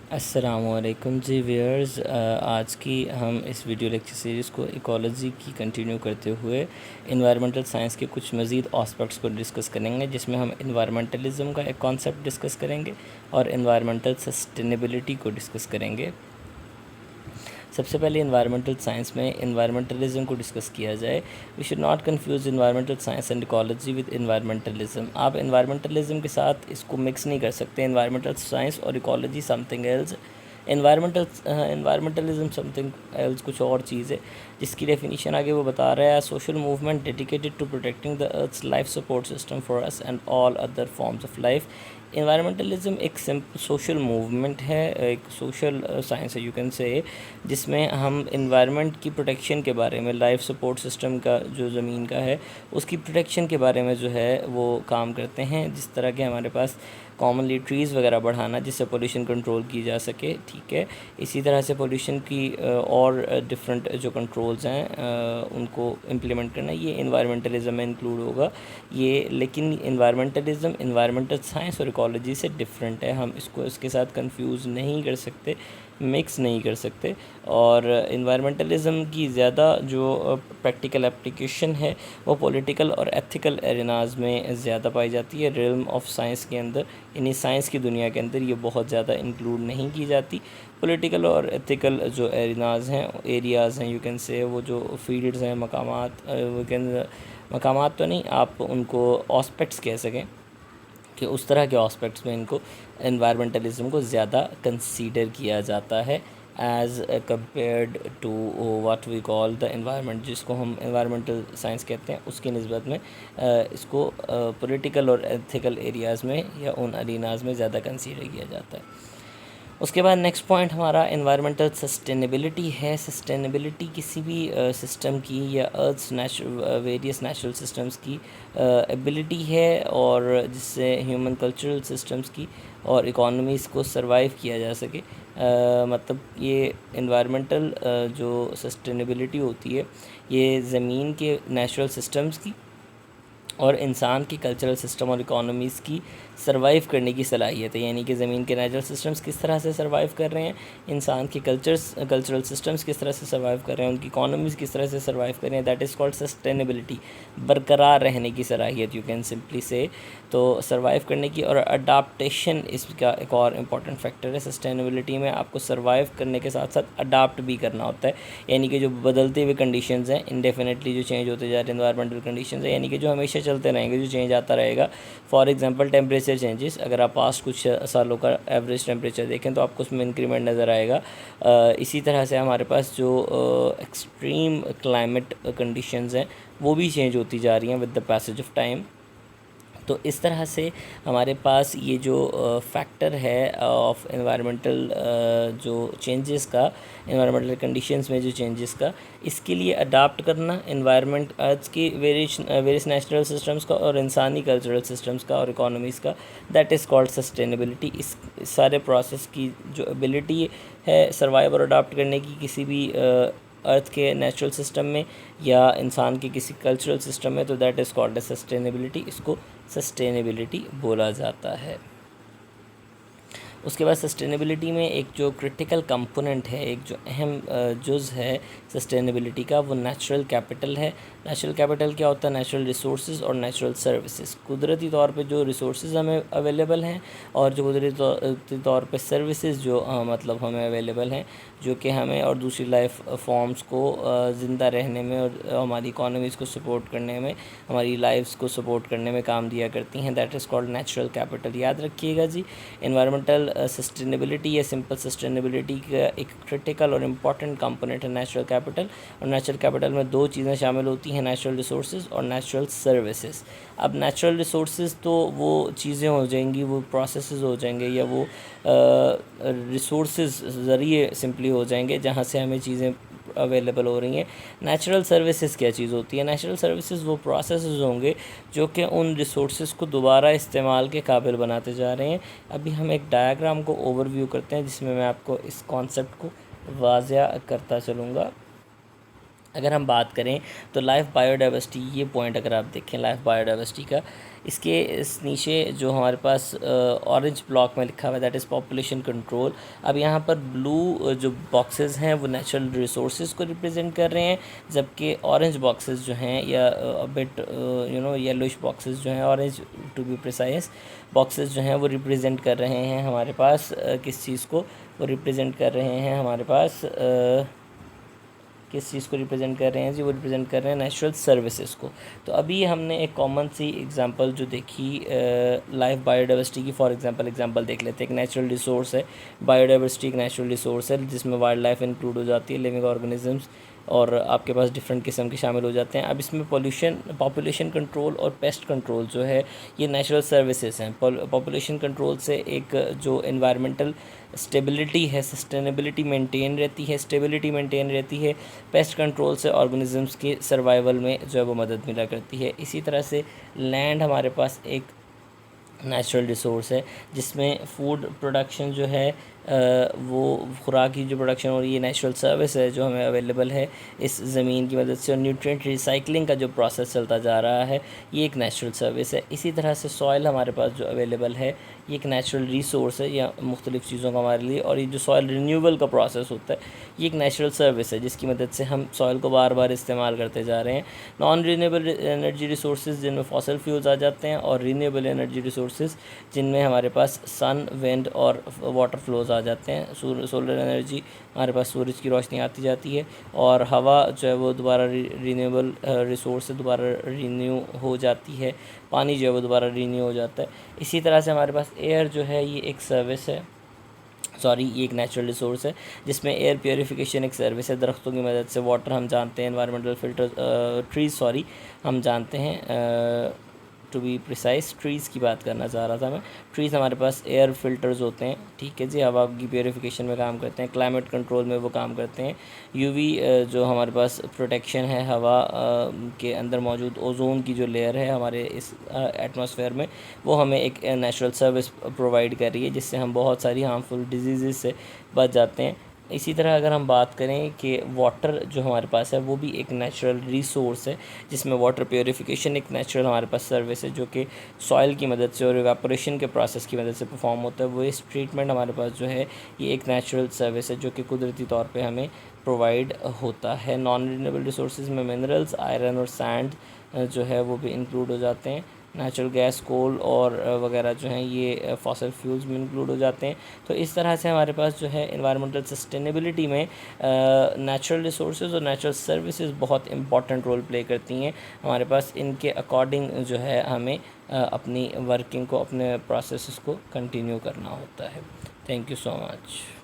अस्सलामुअलैकुम जी व्यूअर्स, आज की हम इस वीडियो लेक्चर सीरीज़ को इकोलॉजी की कंटिन्यू करते हुए इन्वायरमेंटल साइंस के कुछ मज़ीद एस्पेक्ट्स को डिस्कस करेंगे, जिसमें हम इन्वायरमेंटलिज्म का एक कॉन्सेप्ट डिस्कस करेंगे और इन्वायरमेंटल सस्टेनेबिलिटी को डिस्कस करेंगे। सबसे पहले इन्वायरमेंटल साइंस में इन्वायरमेंटलिज्म को डिस्कस किया जाए। We should not confuse environmental science and ecology with environmentalism. आप इन्वायरमेंटलिज्म के साथ इसको मिक्स नहीं कर सकते। इन्वायरमेंटल साइंस और ecology something else, environmentalism something else, कुछ और चीज़ है जिसकी डेफिनेशन आगे वो बता रहा है। Social movement dedicated to protecting the earth's life support system for us and all other forms of life. Environmentalism एक सिंपल सोशल मूवमेंट है, एक सोशल साइंस है यू कैन से, जिसमें हम इन्वायरमेंट की प्रोटेक्शन के बारे में, लाइफ सपोर्ट सिस्टम का जो ज़मीन का है उसकी प्रोटेक्शन के बारे में जो है वो काम करते हैं। जिस तरह के हमारे पास कॉमनली ट्रीज़ वगैरह बढ़ाना जिससे पोल्यूशन कंट्रोल की जा सके, ठीक है। इसी तरह से पोल्यूशन की और डिफरेंट जो कंट्रोल्स हैं उनको इम्प्लीमेंट करना, ये इन्वायरमेंटलिज्म में इंक्लूड होगा ये। लेकिन इन्वायरमेंटलिज्म इन्वायरमेंटल साइंस और इकोलॉजी से डिफरेंट है। हम इसको इसके साथ कंफ्यूज नहीं कर सकते, मिक्स नहीं कर सकते। और इन्वायरमेंटलिज्म की ज़्यादा जो प्रैक्टिकल एप्लीकेशन है वो पॉलिटिकल और एथिकल एरिनाज में ज़्यादा पाई जाती है। रिल्म ऑफ साइंस के अंदर, यानी साइंस की दुनिया के अंदर ये बहुत ज़्यादा इंक्लूड नहीं की जाती। पॉलिटिकल और एथिकल जो एरिनाज हैं, एरियाज़ हैं यू कैन से, वो जो फील्ड्स हैं, मकामात, वो कैन मकामात तो नहीं, आप उनको ऑस्पेक्ट्स कह सकें कि उस तरह के एस्पेक्ट्स में इनको एनवायरमेंटलिज्म को ज़्यादा कंसीडर किया जाता है as compared to what we call the environment, जिसको हम एनवायरमेंटल साइंस कहते हैं, उसकी निस्बत में इसको पॉलिटिकल और एथिकल एरियाज़ में या उन अरीनाज में ज़्यादा कंसीडर किया जाता है। उसके बाद नेक्स्ट पॉइंट हमारा एनवायरमेंटल सस्टेनेबिलिटी है। सस्टेनेबिलिटी किसी भी सिस्टम की या अर्थ्स वेरियस नेचुरल सिस्टम्स की एबिलिटी है, और जिससे ह्यूमन कल्चरल सिस्टम्स की और इकोनॉमीज़ को सरवाइव किया जा सके। मतलब ये एनवायरमेंटल जो सस्टेनेबिलिटी होती है ये ज़मीन के नेचुरल सिस्टम्स की और इंसान की कल्चरल सिस्टम और इकोनॉमीज़ की सरवाइव करने की सलाहियत है। यानी कि ज़मीन के नेचुरल सिस्टम्स किस तरह से सरवाइव कर रहे हैं, इंसान की कल्चरल सिस्टम्स किस तरह से सरवाइव कर रहे हैं, उनकी इकोनॉमीज़ किस तरह से सरवाइव कर रहे हैं, दैट इज़ कॉल्ड सस्टेनेबिलिटी। बरकरार रहने की सलाहियत यू कैन सिंपली से। तो सरवाइव करने की और अडाप्टेशन इसका एक और इम्पॉर्टेंट फैक्टर है। सस्टेनेबिलिटी में आपको सरवाइव करने के साथ साथ अडाप्ट भी करना होता है, यानी कि जो बदलते हुए कंडीशंस हैं, इंडेफिनेटली जो चेंज होते जा रहे हैं इन्वायरमेंटल कंडीशंस है, यानी कि जो हमेशा चलते रहेंगे, जो चेंज आता रहेगा। फॉर एग्जांपल टेम्परेचर चेंजेस, अगर आप पास्ट कुछ सालों का एवरेज टेम्परेचर देखें तो आपको उसमें इंक्रीमेंट नज़र आएगा। इसी तरह से हमारे पास जो एक्सट्रीम क्लाइमेट कंडीशंस हैं वो भी चेंज होती जा रही हैं with the passage of time. तो इस तरह से हमारे पास ये जो फैक्टर है ऑफ एनवायरमेंटल जो चेंजेस का, एनवायरमेंटल कंडीशंस में जो चेंजेस का, इसके लिए अडाप्ट करना एनवायरनमेंट अर्थ की वेरियस नेचुरल सिस्टम्स का और इंसानी कल्चरल सिस्टम्स का और इकोनॉमीज़ का, दैट इज़ कॉल्ड सस्टेनेबिलिटी। इस सारे प्रोसेस की जो एबिलिटी है सर्वाइव और अडाप्ट करने की किसी भी अर्थ के नेचुरल सिस्टम में या इंसान के किसी कल्चरल सिस्टम में, तो दैट इज़ कॉल्ड सस्टेनेबिलिटी। इसको सस्टेनेबिलिटी बोला जाता है। उसके बाद सस्टेनेबिलिटी में एक जो क्रिटिकल कंपोनेंट है, एक जो अहम जुज़ है सस्टेनेबिलिटी का, वो नेचुरल कैपिटल है। नेचुरल कैपिटल क्या होता है? नेचुरल रिसोर्सेज और नेचुरल सर्विसेज। कुदरती तौर पे जो रिसोर्सेज हमें अवेलेबल हैं और जो कुदरती तौर पे सर्विसेज जो मतलब हमें अवेलेबल हैं, जो कि हमें और दूसरी लाइफ फॉर्म्स को ज़िंदा रहने में और हमारी इकोनॉमीज़ को सपोर्ट करने में, हमारी लाइफ्स को सपोर्ट करने में काम दिया करती हैं, that is called natural capital. याद रखिएगा जी, एनवायरमेंटल सस्टेनेबिलिटी या सिंपल सस्टेनेबिलिटी का एक क्रिटिकल और इम्पॉर्टेंट कंपोनेंट है नेचुरल कैपिटल। और नेचुरल कैपिटल में दो चीज़ें शामिल होती हैं, नेचुरल रिसोर्सेज और नेचुरल सर्विसेज। अब नेचुरल रिसोर्सेज तो वो चीज़ें हो जाएंगी, वो प्रोसेसेस हो जाएंगे या वो रिसोर्सेज ज़रिए सिंपली हो जाएंगे जहाँ से हमें चीज़ें अवेलेबल हो रही हैं। नेचुरल सर्विसेज क्या चीज़ होती है? नेचुरल सर्विसेज वो प्रोसेसेस होंगे जो कि उन रिसोर्सेज को दोबारा इस्तेमाल के काबिल बनाते जा रहे हैं। अभी हम एक डायग्राम को ओवरव्यू करते हैं जिसमें मैं आपको इस कॉन्सेप्ट को वाज़िया करता चलूँगा। अगर हम बात करें तो लाइफ बायोडाइवर्सिटी, ये पॉइंट अगर आप देखें लाइफ बायोडाइवर्सिटी का, इसके इस नीचे जो हमारे पास ऑरेंज ब्लॉक में लिखा हुआ है दैट इज़ पॉपुलेशन कंट्रोल। अब यहाँ पर ब्लू जो बॉक्सेस हैं वो नेचुरल रिसोर्सेज को रिप्रेजेंट कर रहे हैं, जबकि ऑरेंज बॉक्सेस जो हैं या बिट येलोइश बॉक्सेस जो हैं, orange to be precise boxes जो हैं वो रिप्रेजेंट कर रहे हैं हमारे पास किस चीज़ को, वो रिप्रेजेंट कर रहे हैं हमारे पास किस चीज़ को रिप्रेजेंट कर रहे हैं जी, वो रिप्रेजेंट कर रहे हैं नेचुरल सर्विसेज को। तो अभी हमने एक कॉमन सी एग्जांपल जो देखी लाइफ बायोडाइवर्सिटी की, फॉर एग्जांपल देख लेते हैं। एक नेचुरल रिसोर्स है, बायोडाइवर्सिटी एक नेचुरल रिसोर्स है जिसमें वाइल्ड लाइफ इंक्लूड हो जाती है, लिविंग ऑर्गेनिजम्स, और आपके पास डिफरेंट किस्म के शामिल हो जाते हैं। अब इसमें पॉपुलेशन कंट्रोल और पेस्ट कंट्रोल जो है ये नेचुरल सर्विसेज हैं। पॉपुलेशन कंट्रोल से एक जो एनवायरमेंटल स्टेबिलिटी है, सस्टेनेबिलिटी मेंटेन रहती है, स्टेबिलिटी मेंटेन रहती है। पेस्ट कंट्रोल से ऑर्गेनिजम्स के सर्वाइवल में जो है वो मदद मिला करती है। इसी तरह से लैंड हमारे पास एक नेचुरल रिसोर्स है जिसमें फूड प्रोडक्शन जो है वो खुराक की जो प्रोडक्शन हो रही है, नेचुरल सर्विस है जो हमें अवेलेबल है इस ज़मीन की मदद से, और न्यूट्रिएंट रिसाइकलिंग का जो प्रोसेस चलता जा रहा है ये एक नेचुरल सर्विस है। इसी तरह से सॉइल हमारे पास जो अवेलेबल है ये एक नेचुरल रिसोर्स है या मुख्तलिफ़ चीज़ों का हमारे लिए, और ये जो सॉइल रिन्यूएबल का प्रोसेस होता है ये एक नेचुरल सर्विस है जिसकी मदद से हम सॉइल को बार बार इस्तेमाल करते जा रहे हैं। नॉन रीन्यूएबल एनर्जी रिसोर्सेज जिनमें फॉसिल फ्यूल्स आ जाते हैं, और रीन्यूएबल एनर्जी रिसोर्सेज जिनमें हमारे पास सन, विंड और वाटर फ्लोज आ जाते हैं। सोलर एनर्जी हमारे पास सूरज की रोशनी आती जाती है, और हवा जो है वो दोबारा रीन्यूएबल रिसोर्स से दोबारा रीन्यू हो जाती है, पानी जो है वो दोबारा रीन्यू हो जाता है। इसी तरह से हमारे पास एयर जो है ये एक सर्विस है, ये एक नेचुरल रिसोर्स है जिसमें एयर प्योरीफिकेशन एक सर्विस है। दरख्तों की मदद से वाटर हम जानते हैं, एनवायरमेंटल फिल्टर ट्रीज़ हम जानते हैं, टू बी प्रिसाइज ट्रीज़ की बात करना चाह रहा था मैं। ट्रीज़ हमारे पास एयर फिल्टर्स होते हैं, ठीक है जी, हवा की प्योरीफिकेशन में काम करते हैं, क्लाइमेट कंट्रोल में वो काम करते हैं। यूवी जो हमारे पास प्रोटेक्शन है हवा के अंदर मौजूद ओजोन की जो लेयर है हमारे इस एटमॉस्फेयर में, वो हमें एक नेचुरल सर्विस प्रोवाइड कर रही है जिससे हम बहुत सारी हार्मफुल डिजीज़ से बच जाते हैं। इसी तरह अगर हम बात करें कि वाटर जो हमारे पास है वो भी एक नेचुरल रिसोर्स है जिसमें वाटर प्योरीफिकेशन एक नेचुरल हमारे पास सर्विस है जो कि सॉइल की मदद से और इवेपोरेशन के प्रोसेस की मदद से परफॉर्म होता है। वेस्ट ट्रीटमेंट हमारे पास जो है ये एक नेचुरल सर्विस है जो कि कुदरती तौर पे हमें प्रोवाइड होता है। नॉन रिन्यूएबल रिसोर्सेज में मिनरल्स, आयरन और सैंड जो है वो भी इंक्लूड हो जाते हैं। नेचुरल गैस, कोल और वगैरह जो हैं ये फॉसिल फ्यूल्स में इंक्लूड हो जाते हैं। तो इस तरह से हमारे पास जो है एनवायरमेंटल सस्टेनेबिलिटी में नेचुरल रिसोर्सेज और नेचुरल सर्विसेज बहुत इंपॉर्टेंट रोल प्ले करती हैं। हमारे पास इनके अकॉर्डिंग जो है हमें अपनी वर्किंग को, अपने प्रोसेस को कंटिन्यू करना होता है। Thank you so much.